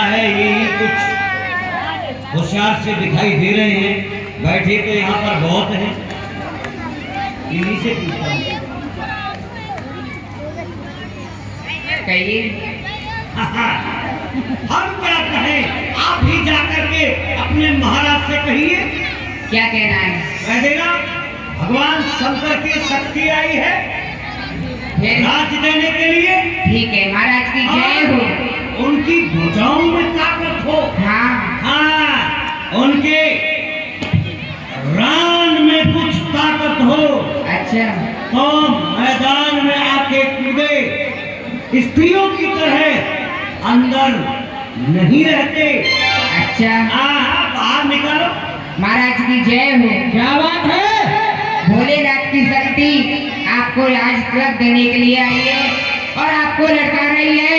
लगता है यही कुछ होशियार से दिखाई दे रहे हैं। बैठे तो यहाँ पर बहुत हैं, इन्हीं से पूछता हूँ। कहिए। हम क्या कहें, आप ही जाकर के अपने महाराज से कहिए। क्या कहना है? कह देना भगवान शंकर की शक्ति आई है फिर राज देने के लिए। ठीक है, महाराज की जय हो। उनकी भुजाओं में ताकत हो। हाँ हाँ, उनके रान में कुछ ताकत हो। अच्छा, तो मैदान में आके कूदे, स्त्रियों की तरह अंदर नहीं रहते। अच्छा, हाँ, बाहर निकलो। महाराज की जय हो। क्या बात है? भोलेनाथ की शक्ति आपको राज तिलक देने के लिए आई है और आपको लटका रही है,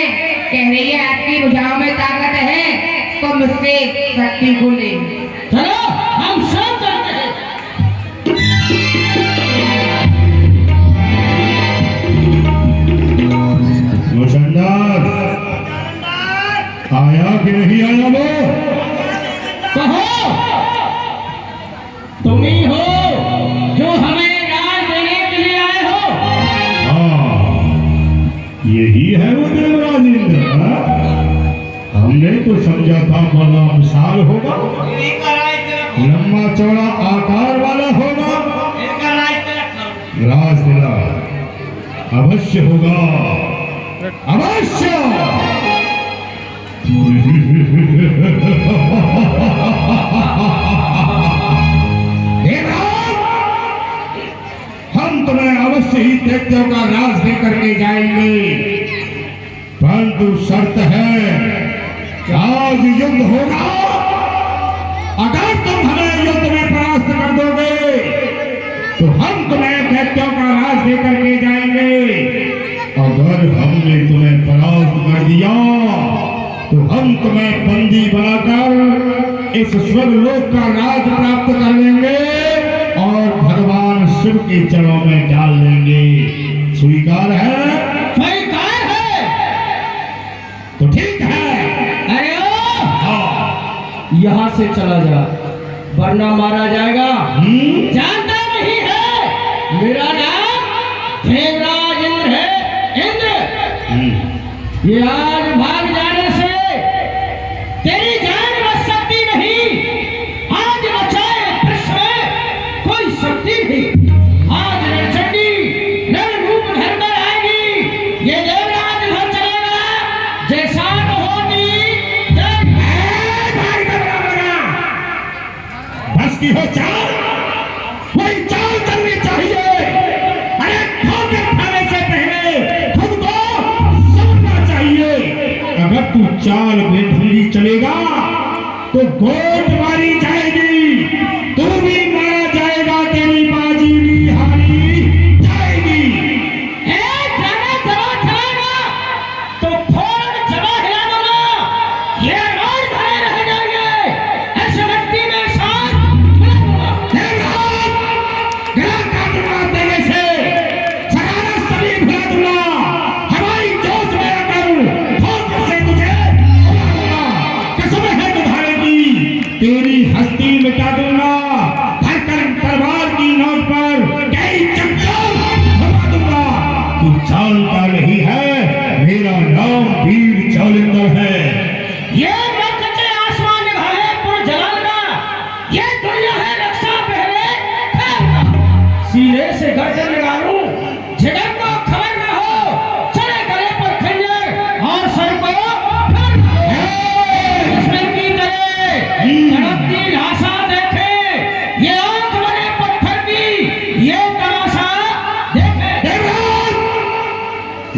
कह रही है आपकी भुजाओं में ताकत है तो मुझसे शक्ति को ले। चलो हम सब चलते हैं। मुसंदर आया कि नहीं आया? वो कहो, तुम ही हो जो हमें राज देने के लिए आए हो। हाँ, यही है वो देवराज इंद्र। हमने तो समझा था बड़ा विशाल होगा, लंबा चौड़ा आकार वाला होगा, राज तिलक अवश्य होगा, अवश्य। हम तुम्हें अवश्य ही दैत्यों का राज दे करके जाएंगे, परंतु शर्त है कि आज युद्ध होगा। अगर तुम हमें युद्ध में परास्त कर दोगे तो हम तुम्हें दैत्यों का राज दे करके जाएंगे। अगर हमने तुम्हें परास्त कर दिया तो हम तुम्हें बंदी बनाकर इस स्वर्गलोक का राज प्राप्त कर लेंगे और भगवान शिव के चरणों में डाल देंगे। स्वीकार है? स्वीकार है। तो ठीक है। अरे ओ, हाँ। यहाँ से चला जा, वरना मारा जाएगा। जानता नहीं है मेरा नाम देवराज इंद्र है। इंद्र, ये आज भाग जाने से तेरी जान बच सकती नहीं। आज बचाए पृष्ठ में कोई शक्ति नहीं। आज रणचंडी नर रूप धर कर आएगी। ये देवराज घर चलेगा जैसा होगी। बस की हो चाल, कोई चाल चलनी चाहिए। अरे ठोकर खाने से पहले खुद को समझना चाहिए। अगर तू चाल बेढंगी चलेगा तो गोट मारी जाएगी, तू भी मारा जाएगा, तेरी बाजी भी हारी जाएगी। जाना जवा चलाना तो फौरन जवा हिला दूंगा। ये रोज खड़े रह जाएंगे। ऐसे व्यक्ति में सांस मिला दूंगा। गला काट दूंगा तेरे से, सरारा सभी भुला दूंगा। हमारी जोश में आकर ठोकर से तुझे उड़ा दूंगा। कसम है तुम्हारे की तेरी हस्ती मिटा दूंगा। हर कर्म तलवार की नोक पर कई चक्कर घुमा दूंगा। तू जानता नहीं है मेरा नाम वीर जालिंदर है। ये मर्द के आसमान निभाए पुर जलाल का। ये दुनिया है रक्षा पहले फैलना। सीने से गर्दन निकालूं, झिड़क को खबर न हो। चले गले पर खंजर और सर को दुश्मन की तरह तड़पती लाशा देखे। ये आंख बने पत्थर की, ये तमाशा देखे।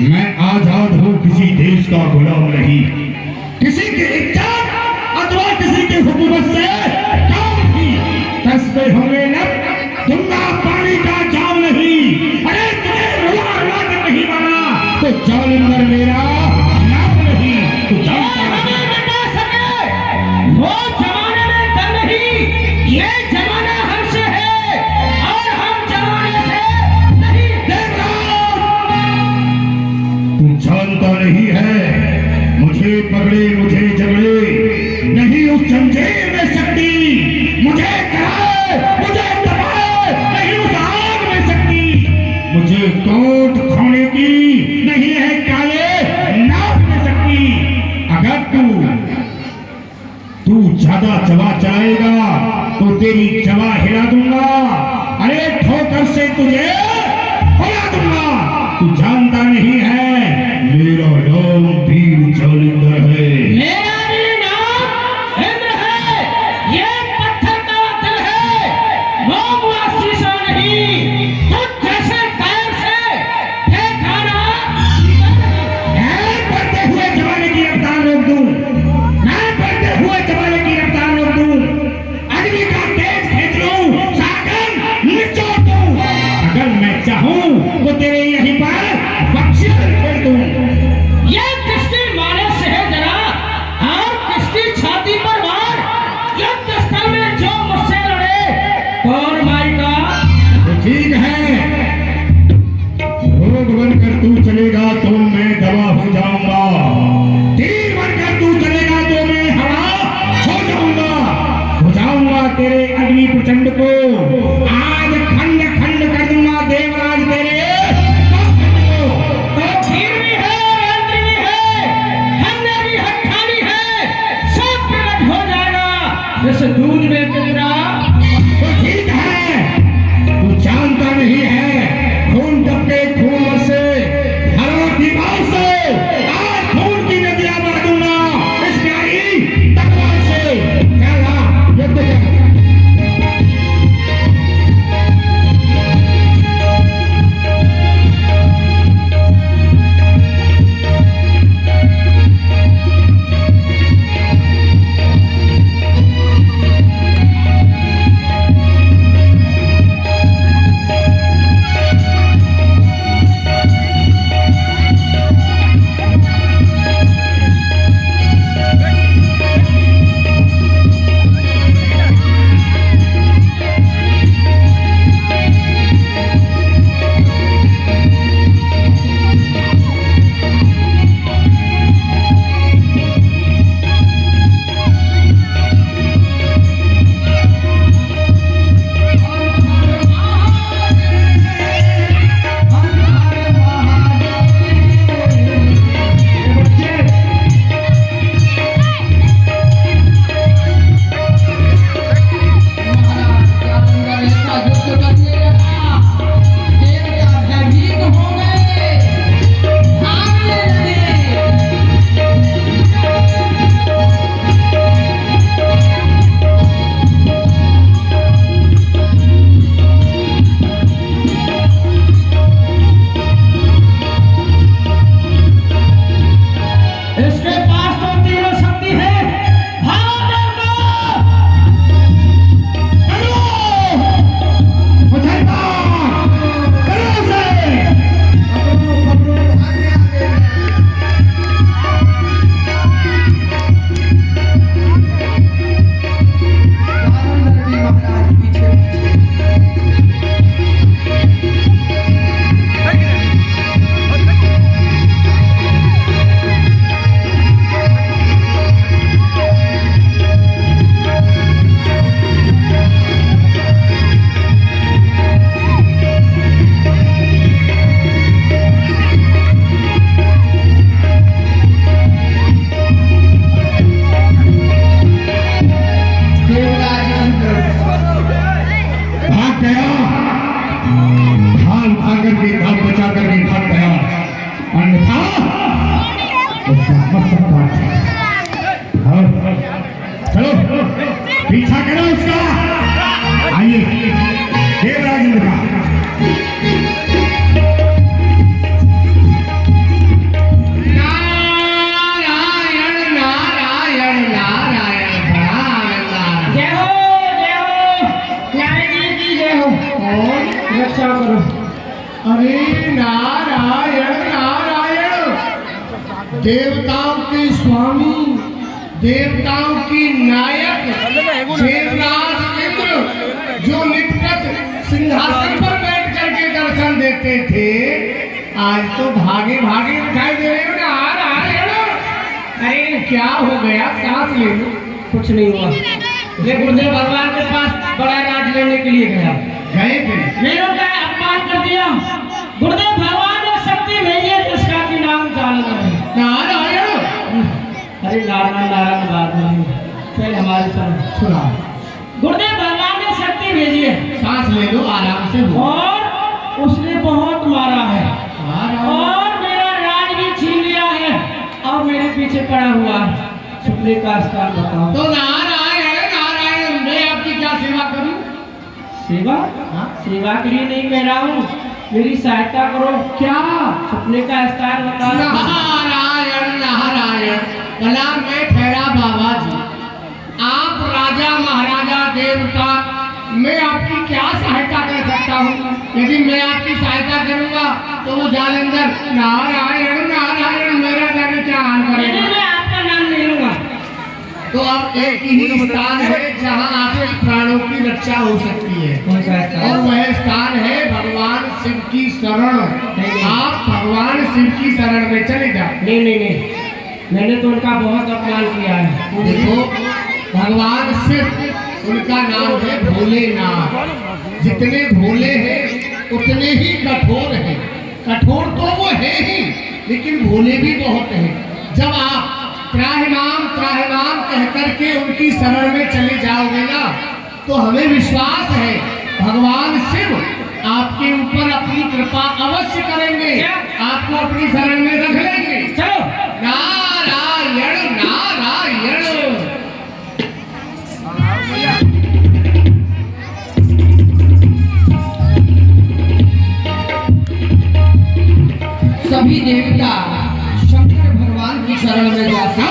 मैं आजाद हूँ, किसी देश का गुलाम नहीं, किसी की इज्जत अथवा किसी की हुकूमत से काम नहीं। कस पे होंगे न दूंगा पानी का जाम नहीं। अरे तुझे रुला रुला कर नहीं मारा तो जालिंदर मेरा नाम नहीं। तू जानता नहीं। मिटा सके वो जमाने में दम नहीं। ये जमाना हमसे है और हम जमाने से नहीं। तू जानता नहीं है मुझे पकड़े मुझे जबड़े, नहीं उस जंजीर में शक्ति, मुझे कराए मुझे दबाए, नहीं उस आग में शक्ति, मुझे कोट खोने की नहीं है काले नाग में शक्ति। अगर तू ज्यादा जवा चलाएगा तो तेरी जवा हिला दूंगा, अरे ठोकर से तुझे हिला दूंगा। तू जानता नहीं है मेरा नाम वीर ज्वालेंद्र है। मेरा भी नाम इंद्र है, ये पत्थर का दिल है, मोमुआ शीशा नहीं, तुझ जैसे कायर से ठेकाना मैं बढ़ते हुए जमाने की रफ्तार रोक दूं, मैं बढ़ते हुए जमाने की रफ्तार रोक दूं, अग्नि का तेज खींच लूं, सागर निचोड़ दूं। अगर मैं चाहूं तो तेरे यहीं पर बख्शिश छोड़ दूं। ये किसकी मारे से है जरा, और किसकी छाती पर वार, युद्ध स्थल में जो मुझसे लड़े कौन मारेगा? तो ठीक है, रोग बनकर तू चलेगा तो मैं दवा हो जाऊंगा, तीर बनकर तू चलेगा तो मैं हवा हो जाऊंगा तेरे अग्नि प्रचंड को आज खंड खंड कर दूंगा देवराज तेरे को। तो खीर भी है, यंत्र भी है, खन्ने भी हट्ठानी है, सब प्रकट हो जाएगा जैसे दूध में पिंजरा। तो ठीक है, तू जानता नहीं है खून टपके खून बरसे हरों की बात से, आज खून की नदियां बहा दूंगा इस प्यारी तलवार से। चला युद्ध कर। इसके पास तो तीनों शक्ति है, भागो भाग गया, भाग भागर के भाग बचा करके भाग गया, अन्यथा उसका मस्तक काट। चलो पीछा करो उसका। आइए देवराज इंद्र का। रक्षा करो। अरे नारायण नारायण, देवताओं के स्वामी, देवताओं की नायक देवराज इंद्र, जो निकट सिंहासन पर बैठ करके दर्शन देते थे, आज तो भागे भागे दिखाई दे रहे हो। नारायण अरे क्या हो गया? सांस ले लो। कुछ नहीं हुआ। मैं गुरुदेव भगवान के पास बड़ा राज लेने के लिए गया। गए थे? मेरों का अपमान कर दिया। गुरुदेव भगवान ने शक्ति भेजी है जिसका कि नाम जानना है। नारायण। अरे नारायण नारायण बात नहीं, पहले हमारे साथ सुना। गुरुदेव भगवान ने शक्ति भेजी है सांस ले लो, आराम से हो। और उसने बहुत मारा है और मेरा राज भी छीन लिया है और मेरे पीछे पड़ा हुआ है। छुपने का स्थान बताओ। तो नारायण नारायण, मैं आपकी क्या सेवा करूं? सेवा? हाँ? सेवा के लिए नहीं कह रहा हूँ, मेरी सहायता करो। क्या? छुपने का स्थान बताओ। नारायण नारायण, भला मैं ठहरा बाबा जी, आप राजा महाराजा देवता, मैं आपकी क्या सहायता कर सकता हूँ? यदि मैं आपकी सहायता करूँगा तो वो जालंधर नारायण नारायण मेरा जाने क्या हाल नहीं, करेगा? मैं आपका नाम नहीं लूंगा। तो अब एक ही स्थान है जहाँ आपके प्राणों की रक्षा हो सकती है, कौन सा स्थान? और वह स्थान है भगवान शिव की शरण। आप भगवान शिव की शरण में चले जाओ। नहीं नहीं नहीं, मैंने तो उनका बहुत अपमान किया है। देखो, भगवान शिव, उनका नाम है भोलेनाथ। जितने भोले हैं उतने ही कठोर हैं। कठोर तो वो है ही, लेकिन भोले भी बहुत हैं। जब आप त्राहिमाम कह करके उनकी शरण में चले जाओगे ना, तो हमें विश्वास है भगवान शिव आपके ऊपर अपनी कृपा अवश्य करेंगे, आपको अपनी शरण में रख लेंगे। चलो। नारायण नारायण। सभी देवता शंकर भगवान की शरण में जाते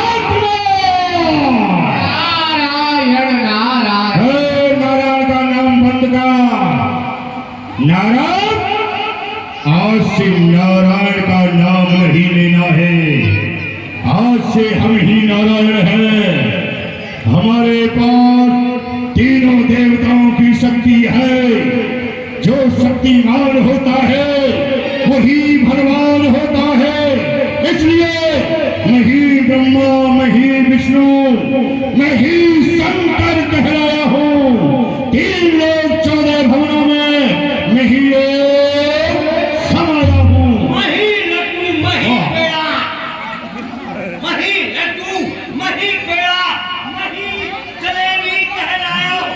नारायण नारायण। हे नारायण का नाम बंद कर। नारायण, आज से नारायण का नाम नहीं लेना है। आज से हम ही नारायण हैं। हमारे पास तीनों देवताओं की शक्ति है। जो शक्तिमान होता है वही भगवान होता है। इसलिए मैं ही ब्रह्मा, मैं ही विष्णु, मैं ही शंकर कहलाया हूँ। 3 लोग 14 भवनों में मैं ही एक समाया हूँ। मही लड्डू मही पेड़ा, मही लड्डू मही पेड़ा, मही जलेबी कहलाया हूँ।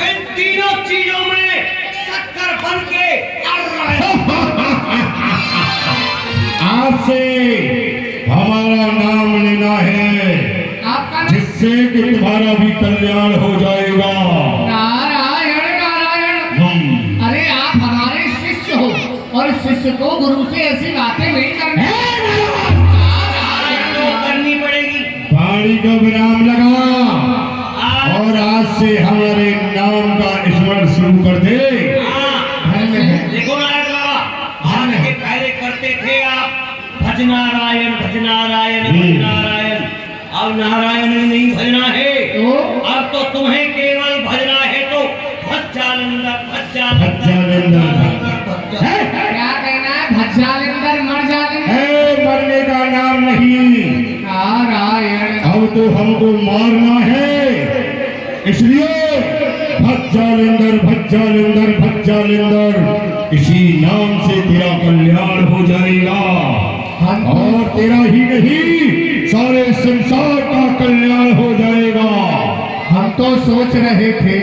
इन तीनों चीजों में शक्कर बन के आज से हमारा नाम लेना है, आपका जिससे कि तुम्हारा भी कल्याण हो जाएगा। नारायण नारायण। अरे आप हमारे शिष्य हो और शिष्य को गुरु से ऐसी बातें नहीं करनी। तो करनी पड़ेगी। वाणी को विराम लगा और आज से हमारे नाम का स्मरण शुरू कर दे। देखो नारायण बाबा, आज के पहले करते थे आप भजनारायण भजनारायण भजनारायण, अब नारायण नहीं भजना है। तो अब तो तुम्हें केवल भजना है। तो भज्जानंदर भज्जानंदर भज्जानंदर है? क्या कहना है? भज्जालिंदर मर जालिंदर। है, मरने का नाम नहीं। नारायण। अब तो हमको मारना है। इसलिए भज्जालिंदर भज्जालिंदर भज्जालिंदर, इसी नाम से तेरा कल्याण हो जाएगा। और तेरा ही नहीं, सारे संसार का कल्याण हो जाएगा। हम तो सोच रहे थे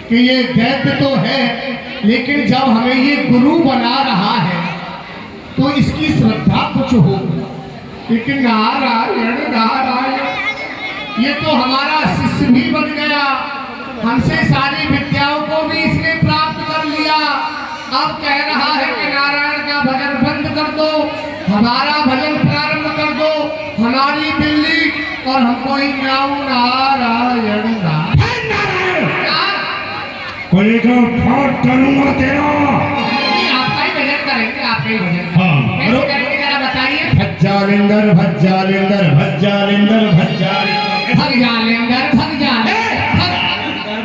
कि ये दैत्य तो है, लेकिन जब हमें ये गुरु बना रहा है तो इसकी श्रद्धा कुछ होगी। लेकिन नारायण नारायण, ये तो हमारा शिष्य भी बन गया। हमसे सारी विद्याओं को भी इसने प्राप्त कर लिया। अब कह रहा है कि नारायण का भजन बंद कर दो, हमारा भजन प्रारंभ कर दो, हमारी बिल्ली और हमको ही नाम नारायण नारायण। कलेजा फाड़ डालूंगा तेरा। आपका ही भजन करेंगे, आपका ही भजन। हाँ, कैसे करेंगे जरा बताइए। भज्जालिंदर भज्जालिंदर भज्जालिंदर भज्जालिंदर। भगजालेंदर भगजालेंदर।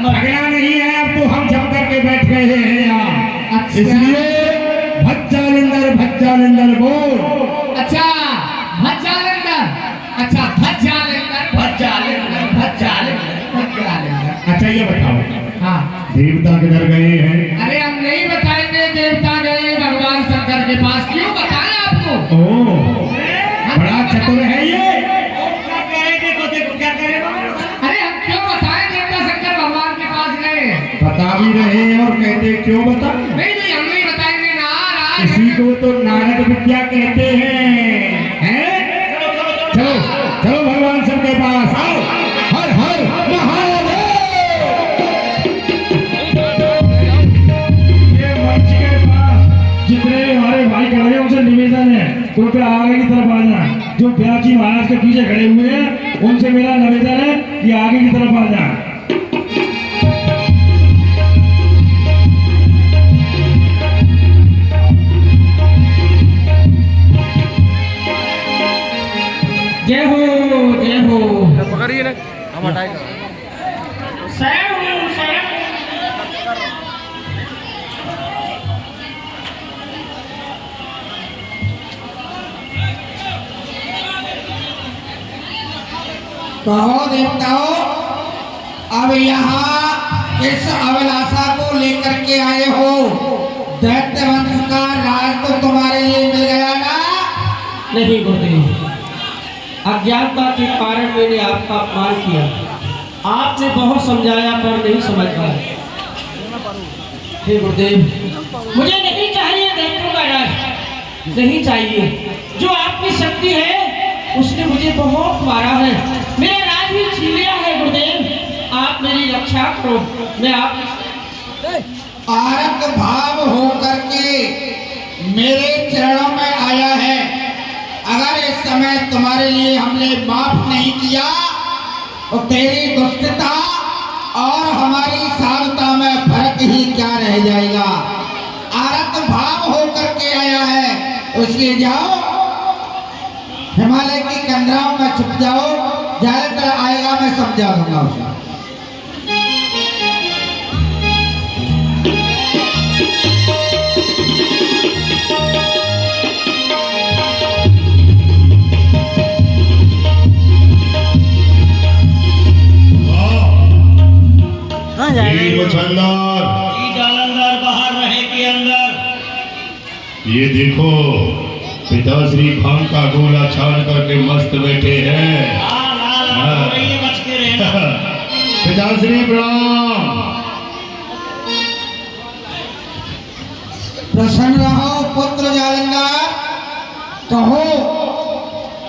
भगना नहीं है, अब तो हम जम करके बैठ गए हैं यहाँ। अच्छा। इसलिए भज्जालिंदर भज्जालिंदर बोल। अच्छा भज्जालेंदर, अच्छा देवता किधर गए हैं? अरे हम नहीं बताएंगे, देवता गए भगवान शंकर के पास। क्यों बताएं आपको? ओ, बड़ा चतुर है ये। अरे हम क्यों बताएं, देवता शंकर भगवान के पास गए। बता भी रहे हैं और कहते क्यों बता? नहीं नहीं, हम नहीं बताएंगे। नाराज इसी को तो नारद विद्या कहते हैं? चलो चलो भगवान शंकर के पास आओ। हर हर महादेव। ये मंच के पास जितने हमारे भाई खड़े हैं उनसे निवेदन है, कृपया आगे की तरफ आ जाए। जो ब्याजी महाराज के पीछे खड़े हुए हैं उनसे मेरा निवेदन है कि आगे की तरफ आ जाए। जय हो जय हो। पकड़िए ना, हम हटाएगा। शरण हूँ, शरण। कहो देवताओं, अब यहाँ इस अभिलाषा को लेकर के आए हो। दैत्य वंश का राज तो तुम्हारे लिए मिल गया ना? नहीं गुरुदेव, अज्ञानता के कारण मैंने आपका अपमान किया। आपने बहुत समझाया पर नहीं समझ पाया। हे गुरुदेव, मुझे नहीं चाहिए दैत्यों का राज, नहीं चाहिए। जो आपकी शक्ति है उसने मुझे बहुत मारा है, मेरा राज भी छीन लिया है। गुरुदेव, आप मेरी रक्षा करो। मैं आप आरक्त भाव होकर के मेरे चरणों में आया है। अगर इस समय तुम्हारे लिए हमने माफ नहीं किया तो तेरी दुष्टता और हमारी साधुता में फर्क ही क्या रह जाएगा। आरक्त भाव होकर के आया है, इसलिए जाओ हिमालय की कंदराओं में छुप जाओ। ज्यादातर आएगा मैं समझा दूंगा उसे। जालंधर बाहर रहे के अंदर। ये देखो पिताश्री भांग का गोला छान करके मस्त बैठे हैं। पिताश्री प्रणाम। प्रसन्न रहो पुत्र जालंधर। कहो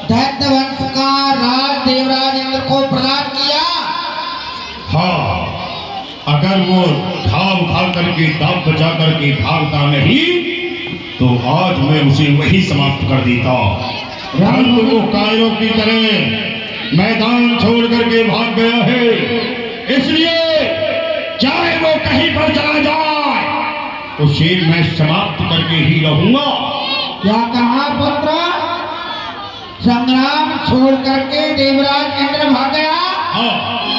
दैत्य वंश का राज देवराज इंद्र को प्रदान किया। हाँ, अगर वो घाव खा करके दाम बचा करके भागता नहीं तो आज मैं उसे वही समाप्त कर देता। परंतु वो कायरों की तरह मैदान छोड़ करके भाग गया है, इसलिए चाहे वो कहीं पर चला जाए उसे मैं समाप्त करके ही रहूंगा। क्या कहा पुत्र? संग्राम छोड़ करके देवराज इंद्र भाग गया? हाँ,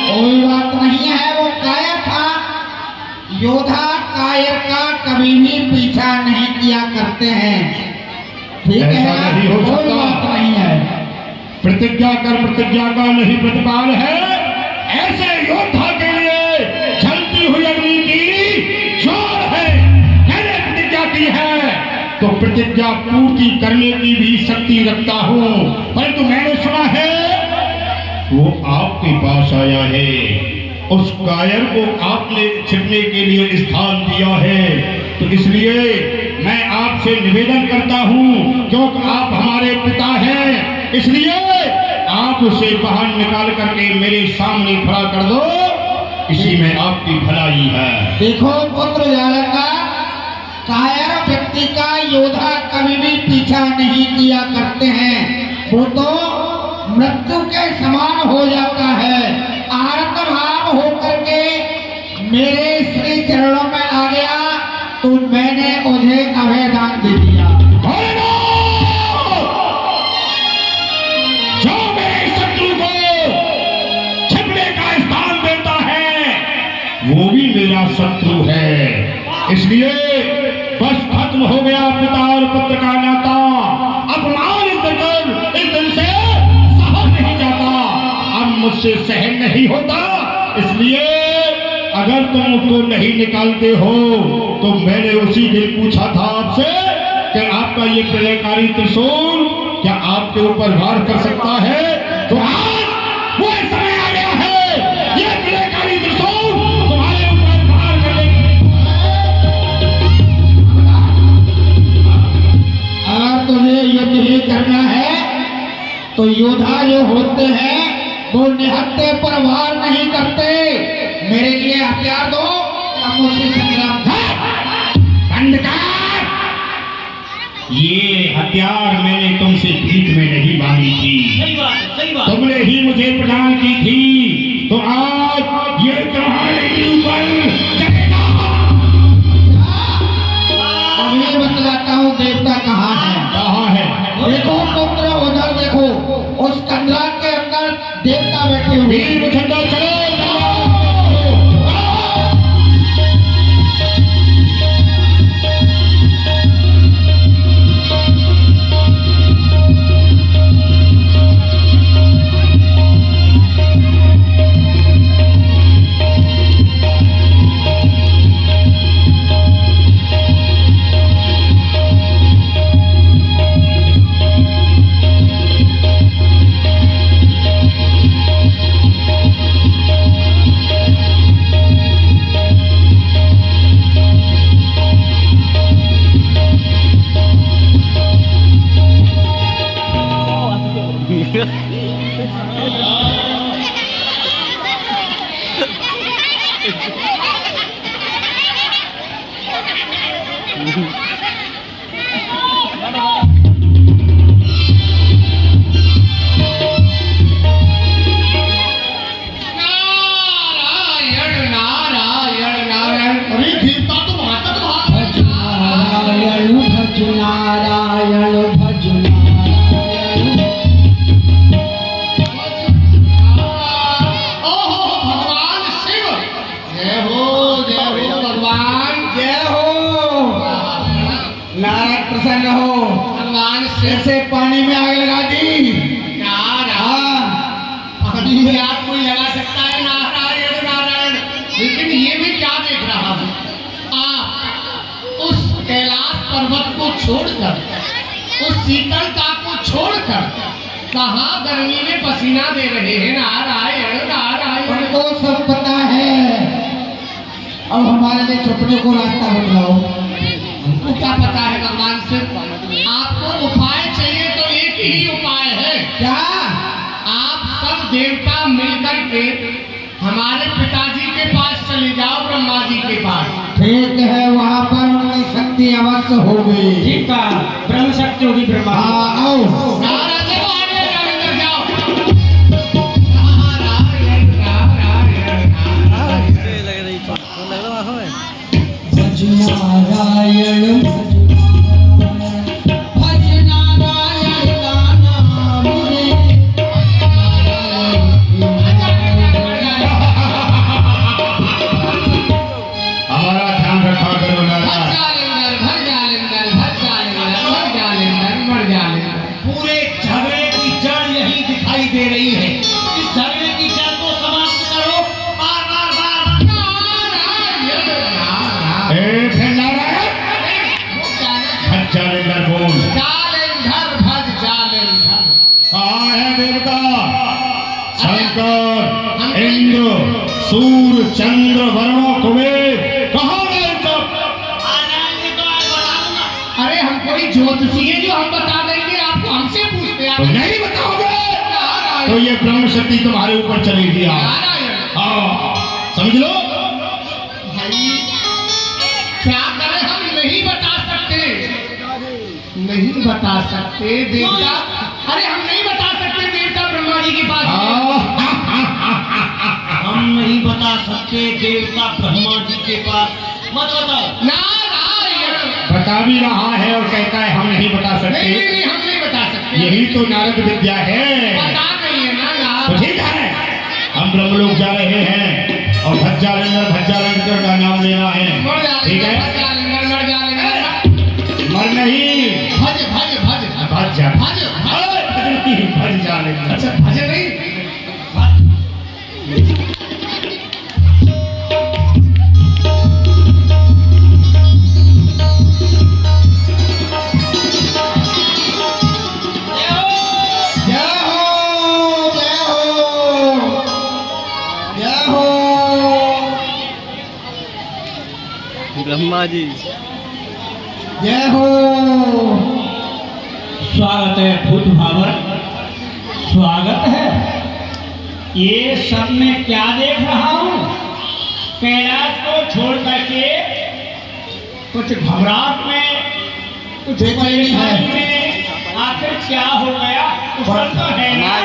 कोई बात नहीं है, वो कायर था। योद्धा कायर का कभी भी पीछा नहीं किया करते हैं। ठीक है, ऐसा नहीं हो कोई सकता। बात नहीं है। प्रतिज्ञा कर प्रतिज्ञा का नहीं प्रतिपाल है। ऐसे योद्धा के लिए जलती हुई अग्नि की ज्वार है। मैंने प्रतिज्ञा की है तो प्रतिज्ञा पूर्ति करने की भी शक्ति रखता हूँ, परंतु मैंने सुना है वो आपके पास आया है। उस कायर को आपने छिपने के लिए स्थान दिया है, तो इसलिए मैं आपसे निवेदन करता हूँ, क्योंकि आप हमारे पिता हैं, इसलिए आप उसे बाहर निकाल करके मेरे सामने खड़ा कर दो। इसी में आपकी भलाई है। देखो पुत्र जालंधर, कायर व्यक्ति का योद्धा कभी भी पीछा नहीं किया करते हैं। वो तो मृत्यु के समान हो जाता है। आरत भाव होकर के मेरे श्री चरणों में आ गया तो मैंने उन्हें अभयदान दे दिया। जो मेरे शत्रु को छिपने का स्थान देता है वो भी मेरा शत्रु है, इसलिए बस खत्म हो गया पिता और पुत्र का नाता। अपमान इस दिन से सहा नहीं जाता, अब मुझसे सहन नहीं होता, इसलिए अगर तुम उसको नहीं निकालते हो तो मैंने उसी दिन पूछा था आपसे कि आपका ये प्रलयकारी त्रिशूल क्या आपके ऊपर वार कर सकता है, तो आज वो समय आ गया है ये प्रलयकारी त्रिशूल तुम्हारे ऊपर वार करने की। अगर तुझे युद्ध ही करना है तो योद्धा जो होते हैं वो निहत्थे पर वार नहीं करते। मेरे लिए हथियार दो, हम उसी संग्राम बंद कर। ये हथियार मैंने तुमसे भीख में नहीं मांगी थी, सही बात है, सही बात। तुमने ही मुझे प्रदान की थी, तो आज ये तुम्हारे ऊपर चलेगा। अब ये बतलाता हूँ देवता कहाँ है। कहाँ है? देखो पुत्र, उधर देखो, उस कंदरा के अंदर देवता बैठे हुए। वीर मुझे चलो। नारायण प्रसन्न हो। भगवान से पानी में आग लगा दी। पानी में आग कोई लगा सकता है? नारायण नारायण। लेकिन ये मैं क्या देख रहा हूँ, आप उस कैलाश पर्वत को छोड़कर, उस शीतलता को छोड़कर कहाँ गर्मी में पसीना दे रहे हैं? नारायण नारायण। उनको सब पता है। अब हमारे लिए छुपने को रास्ता बतलाओ। हमको क्या पता है भगवान से? आपको उपाय चाहिए तो एक ही उपाय है। क्या? आप सब देवता मिलकर के हमारे पिताजी के पास चले जाओ, ब्रह्मा जी के पास। ठीक है, वहाँ पर उनकी शक्ति अवश्य होगी। ठीक है, ब्रह्म शक्ति होगी ब्रह्मा। हाँ आओ। नारायण जब आगे अंदर जाओ। नारायण नारायण नारायण। भज नारायण भज नारायण का नाम रे। हमारा ध्यान रखा करो नारायण। पूरे झगड़े की जड़ यही दिखाई दे रही है। इस झगड़े की जड़ को समाप्त करो। बार बार बार ए फिर नारायण भज जालेंद्र बोल। कहाँ है देवता? शंकर, इंद्र, सूर्य, चंद्र, वरुण, कुबेर, कहाँ गए सब? आ जाएंगे तो आज बताऊंगा। अरे हम कोई ज्योतिषी है जो हम बता देंगे आपको? हमसे पूछते हैं तो आप। नहीं बताओगे तो ये ब्रह्म शक्ति तुम्हारे ऊपर चलेगी। हाँ समझ लो। भाई क्या करें, हम नहीं बता सकते, नहीं बता सकते देवता। अरे हम नहीं बता सकते देवता ब्रह्मा जी के पास। हम नहीं बता सकते देवता ब्रह्मा जी के पास। मत बताओ। नारायण। बता भी रहा है और कहता है हम नहीं बता नहीं नहीं सकते। नहीं, हम नहीं बता सकते। यही तो नारद विद्या है। पता नहीं है ना तो नारायण। ठीक है, हम ब्रह्मलोक जा रहे हैं और भज जालेंद्र का नाम लेना है। मर जालेंगे, ठीक है, मर जालेंगे, मर जालेंगे। मर नहीं, भज भज भज भज जा भज भज। भज जालेंद्र। अच्छा भज नहीं। हाँ जी। जय हो। स्वागत है भूत भावर, स्वागत है। ये सब मैं क्या देख रहा हूँ? कैलाश को छोड़ करके कुछ घबराहट में, कुछ परेशानी में, आखिर क्या हो गया? कुशल तो है ना?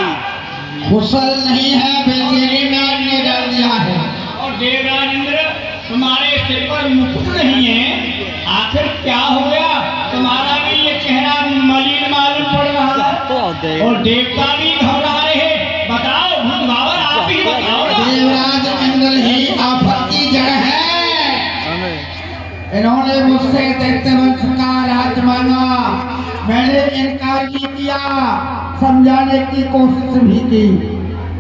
कुशल नहीं है, बेचैनी में आपने डाल दिया है। और देवराज इंद्र, तुम्हारे सिर पर मुकुट नहीं है, आखिर क्या हो गया? तुम्हारा भी ये चेहरा मलिन मालूम पड़ रहा है और देवता भी घबरा रहे। बताओ भूत भावर, आप ही बताओ ना। देवराज इंद्र ही आफत की जड़ है। इन्होंने मुझसे दैत्य वंश का राज मांगा, मैंने इनकार नहीं किया, समझाने की कोशिश भी की,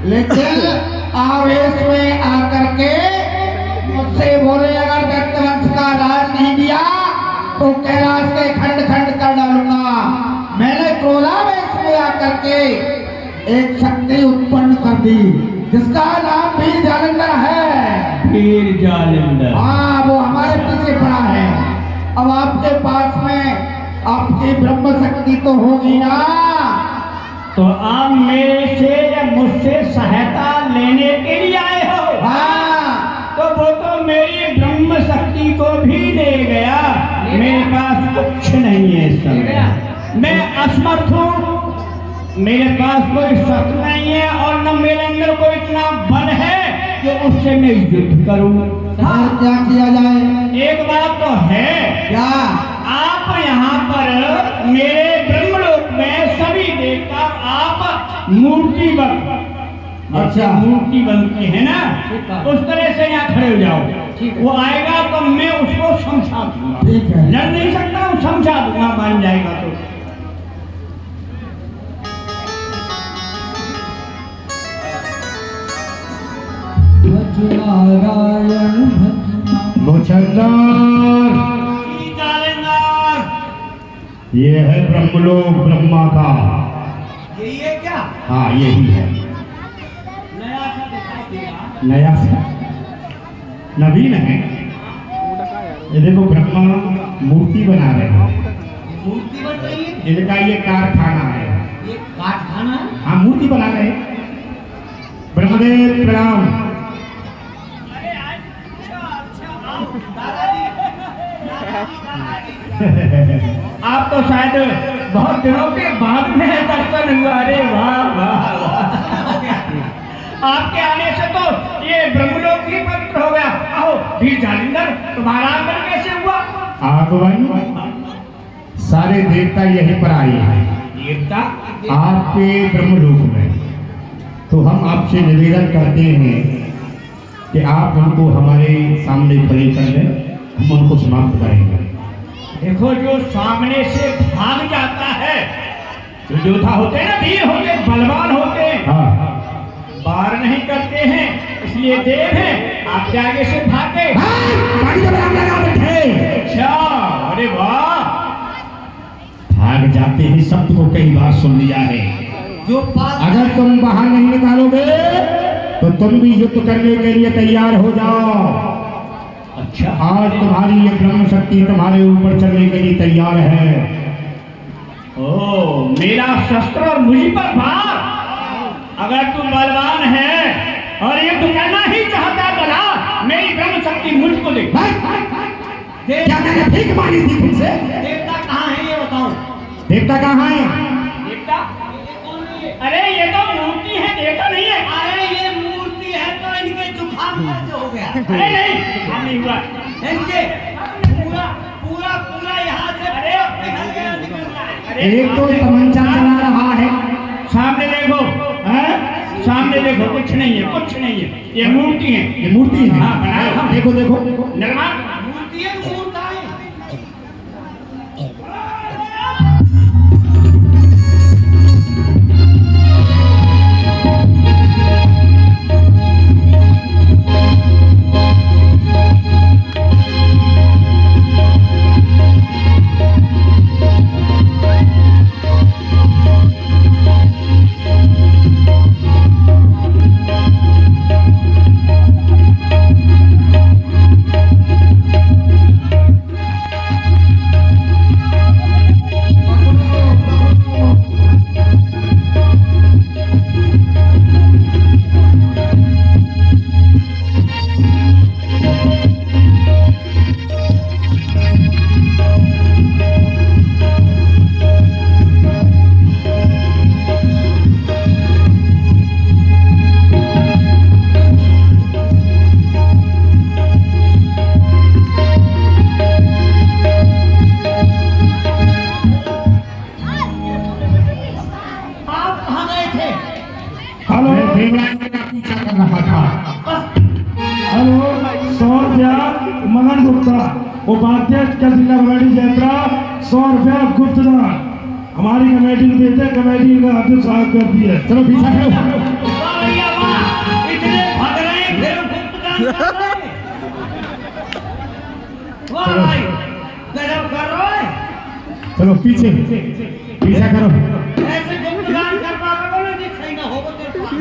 लेकिन आवेश में आकर के मुझसे बोले अगर दैत्य वंश का राज नहीं दिया तो कैलाश के खंड खंड कर डालूंगा। मैंने क्रोधावेश में आकर के एक शक्ति उत्पन्न कर दी जिसका नाम वीर जालंधर है। वीर जालंधर, हाँ, वो हमारे पीछे पड़ा है। अब आपके पास में आपकी ब्रह्म शक्ति तो होगी ना, तो आप मेरे से या मुझसे सहायता लेने के लिए आए हो? हाँ। तो वो तो मेरी ब्रह्म शक्ति को भी ले गया। मेरे पास कुछ नहीं है इस समय, मैं असमर्थ हूँ, मेरे पास कोई शस्त्र नहीं है और न मेरे अंदर कोई इतना बल है कि उससे मैं युद्ध करूं। हाँ, क्या किया जाए? एक बात तो है, क्या? आप यहाँ पर मेरे ब्रह्मलोक में सभी देवता आप मूर्ति बन, अच्छा मूर्ति बनती है ना, उस तरह से यहाँ खड़े हो जाओ। वो आएगा तो मैं उसको समझा दूंगा। ठीक है। लड़ नहीं सकता हूँ, समझा दूंगा, मान जाएगा तो। ये है ब्रह्मलोक ब्रह्मा का। यही है क्या? हाँ, यही है। नया सा दिखाई देगा। नया सा नवीन है। ये देखो ब्रह्मा मूर्ति बना रहे हैं। मूर्ति बन रही है? इनका ये कारखाना है। ये कारखाना है? हाँ, मूर्ति बना रहे हैं। ब्रह्मदेव प्रणाम। अरे अच्छा आओ दादाजी। आप तो शायद बहुत दिनों के बाद में दर्शन हुआ। अरे वाह वाह वाह। आपके आने से तो ये ब्रह्मलोक ही पवित्र हो गया। आओ वीर जालंधर, तुम्हारा आगमन कैसे हुआ? आगमन सारे देवता यहीं पर आए हैं, देवता आपके ब्रह्मलोक में। तो हम आपसे निवेदन करते हैं कि आप उनको हमारे सामने खड़े कर दें, हम उनको समाप्त करेंगे। देखो, जो सामने से भाग जाता है, जो योद्धा होते हैं ना, वीर होते हैं, बलवान होते हैं, हाँ, वार नहीं करते हैं, इसलिए देव हैं। आप आगे से भागे। अच्छा, अरे वाह, भाग जाते हैं शब्द को कई बार सुन लिया है। जो बात अगर तुम बाहर नहीं निकालोगे तो तुम भी युद्ध करने के लिए तैयार हो जाओ। अच्छा, आज तुम्हारी ये ब्रह्म शक्ति तुम्हारे ऊपर चलने के लिए तैयार है। ओ, मेरा शस्त्र और मुझी पर भार। अगर तू बलवान है और युद्ध करना ही चाहता बला, मेरी ब्रह्म शक्ति मुझको दे। क्या मैंने भीख मांगी थी तुमसे? देवता कहाँ है ये बताओ? देवता कहाँ है? देवता? अरे ये तो मूर्ति है, देवता नहीं है। अरे ये मूर्ति है तो इनके जुकाम कैसे हो गया? अरे नहीं, जुकाम नहीं हुआ। इनके पूरा पूरा पूरा यहाँ से अरे अपने घर गया निकलना है। अरे एक तो तमंचा चला रहा है। सामने देखो, हैं? सामने देखो, कुछ नहीं है, कुछ नहीं है। ये मूर्ति है, ये मूर्ति है। हाँ, बनाया हम। देखो देखो निर्माण मूर्ति है, मूर्ता है। देवराज का पीछा कर रहा था। हेलो 100 रुपया मगन गुप्ता वो बाध्यक्ष कल जिला कमेटी यात्रा 100 रुपया गुप्त दान हमारी कमेटी को देते हैं, कमेटी का अध्यक्ष साहब कर दिया। चलो पीछा करो। इतने भाग रहे हैं फिर गुप्तदान कर रहे हैं। वाह भाई गजब कर रहे हैं। चलो पीछे पीछा करो। ऐसे गुप्तदान कर पाओगे ना कि सही ना होगा तेरे पास।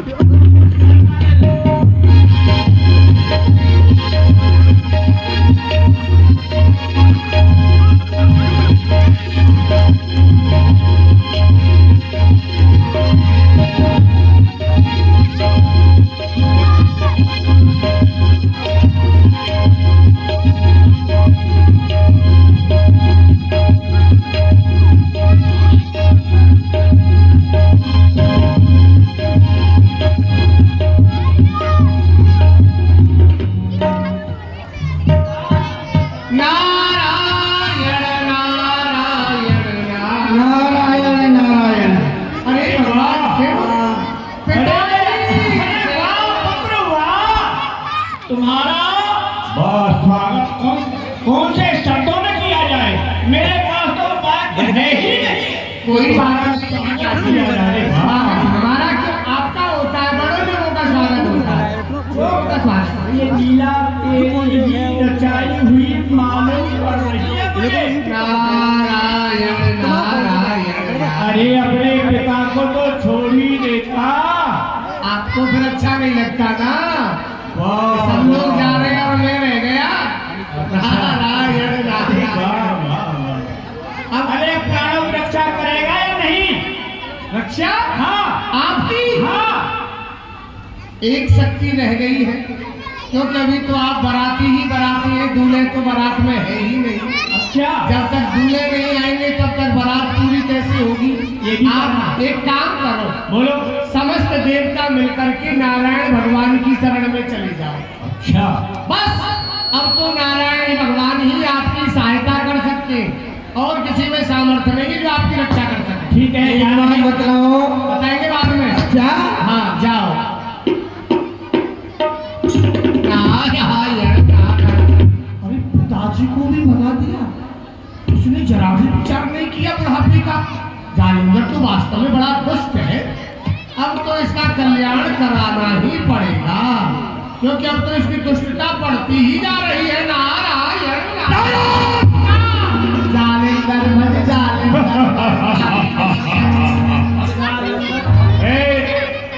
तुम्हारा बस स्वागत कौन से शब्दों में किया जाए, मेरे पास तो बात है ही नहीं। कोई बात हमारा क्यों आपका होता है, बड़ों लोगों का स्वागत होता है। का स्वागत ये लीला तेरी रचाई हुई मालूम पड़ रही है मुझे। नारायण नारायण। अरे अपने पिता को तो छोड़ ही देता। आपको फिर अच्छा नहीं लगता ना, सब लोग जा रहे हैं और मैं रह गया। नारायण नारायण। अब अरे प्राणों की रक्षा करेगा या नहीं? रक्षा हाँ आपकी हाँ। एक शक्ति रह गई है, क्योंकि अभी तो आप बराती ही बराती हैं, दूल्हे तो बारात में है ही नहीं। अच्छा जब तक दूल्हे नहीं आएंगे तब तक बारात पूरी कैसे होगी? ये भी आप एक काम करो, बोलो। समस्त देवता मिलकर के नारायण भगवान की शरण में चले जाओ। अच्छा बस अब तो नारायण भगवान ही आपकी सहायता कर सकते हैं और किसी में सामर्थ्य नहीं जो आपकी रक्षा कर सके। ठीक है बताएंगे बाद में। क्या? हाँ जाओ। अरे पिताजी को भी भगा दिया, उसने जरा भी विचार नहीं किया बुढ़ापे का। जालिंदर तो वास्तव में बड़ा दुष्ट है, अब तो इसका कल्याण कराना ही पड़ेगा, क्योंकि अब तो इसकी दुष्टता बढ़ती ही जा रही है। नारायण जालिंदर भज जालिंदर।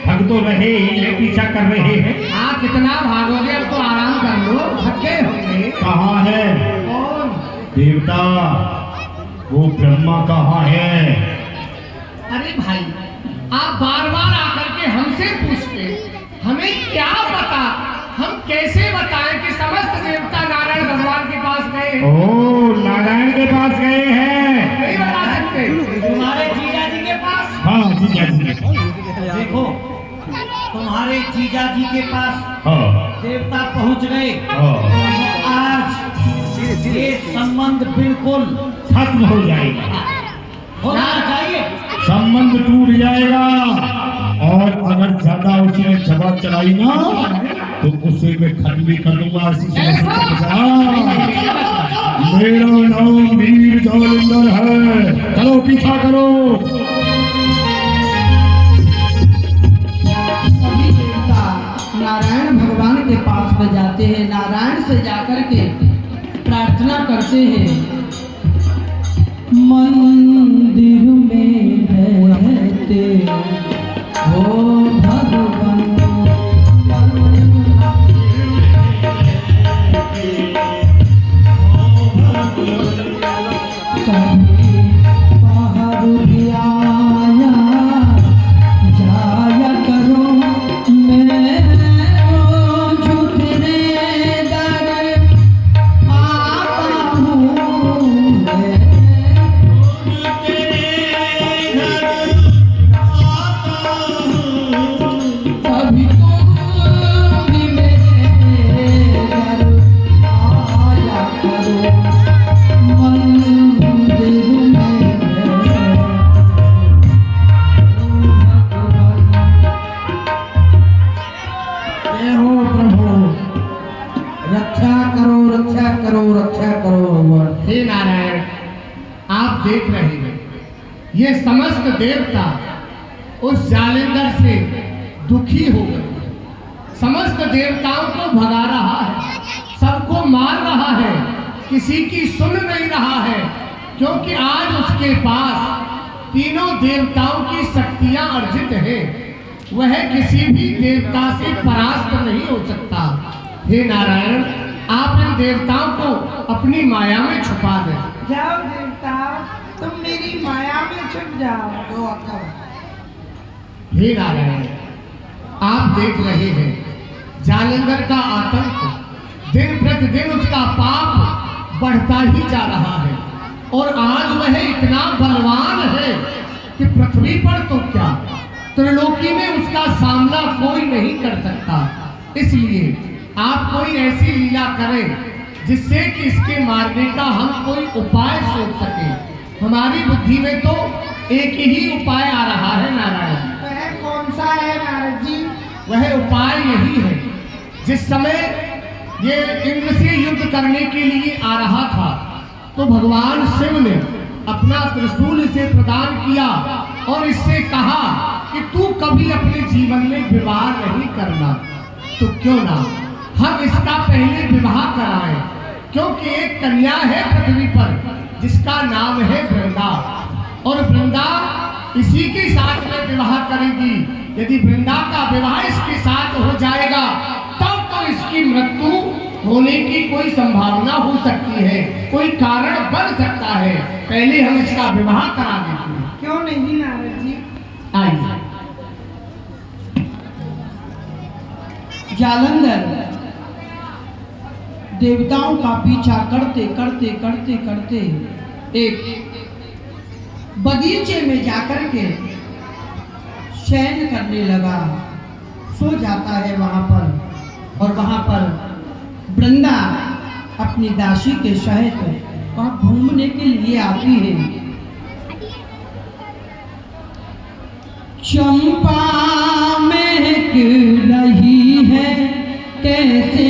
हम तो रहे ये पीछा कर रहे हैं। हाँ कितना भागोगे, अब तो आराम कर लो, थके होंगे। कहाँ है कौन? देवता? वो ब्रह्मा कहाँ है? अरे भाई आप बार बार आकर के हमसे पूछते, हमें क्या पता, हम कैसे बताएं कि समस्त देवता नारायण भगवान के पास गए? ओ नारायण के पास गए हैं। नहीं बता सकते। तुम्हारे जीजा जी के पास। हाँ जी जी। देखो तुम्हारे जीजा जी के पास हाँ देवता पहुंच गए, हाँ तो आज ये संबंध बिल्कुल खत्म हो जाएगा, होना चाहिए। संबंध टूट जाएगा। और अगर ज्यादा उसने जवाब चलाई ना तो उसे मैं खत्म भी कर दूंगा। मेरा नाम वीर जालिंदर है, चलो पीछा करो। सभी देवता नारायण भगवान के पास में जाते हैं, नारायण से जाकर के प्रार्थना करते हैं। मंदिर में रहते हो भगवान, कभी बाहर भी आया जाया करो, मैं झूठने दर आता हूँ। ये समस्त देवता उस जालंधर से दुखी हो गए। समस्त देवताओं को भगा रहा है, सबको मार रहा है, किसी की सुन नहीं रहा है, क्योंकि आज उसके पास तीनों देवताओं की शक्तियां अर्जित है। वह किसी भी देवता से परास्त नहीं हो सकता। हे नारायण, आप इन देवताओं को अपनी माया में छुपा दें। जाओ देवता, तुम मेरी माया में छुप जाओ। हे नारायण, आप देख रहे हैं जालंधर का आतंक, दिन प्रतिदिन उसका पाप बढ़ता ही जा रहा है और आज वह इतना बलवान है कि पृथ्वी पर तो क्या, त्रिलोकी में उसका सामना कोई नहीं कर सकता। इसलिए आप कोई ऐसी लीला करें जिससे कि इसके मारने का हम कोई उपाय सोच सके। हमारी बुद्धि में तो एक ही उपाय आ रहा है नारायण। वह कौन सा है नारद जी? वह उपाय यही है, जिस समय ये इंद्र से युद्ध करने के लिए आ रहा था तो भगवान शिव ने अपना त्रिशूल इसे प्रदान किया और इससे कहा कि तू कभी अपने जीवन में विवाह नहीं करना, तो क्यों ना हम इसका पहले विवाह कराएं, क्योंकि एक कन्या है पृथ्वी पर जिसका नाम है वृंदा, और वृंदा इसी के साथ में विवाह करेगी। यदि वृंदा का विवाह इसके साथ हो जाएगा तब तो इसकी मृत्यु होने की कोई संभावना हो सकती है, कोई कारण बन सकता है। पहले हम इसका विवाह करा देते हैं। क्यों नहीं नारद जी? आइए। जालंधर देवताओं का पीछा करते करते करते करते एक बगीचे में जाकर के शयन करने लगा, सो जाता है वहां पर। और वहां पर वृंदा अपनी दासी के सहित वहां घूमने के लिए आती है। चंपा महक रही है कैसे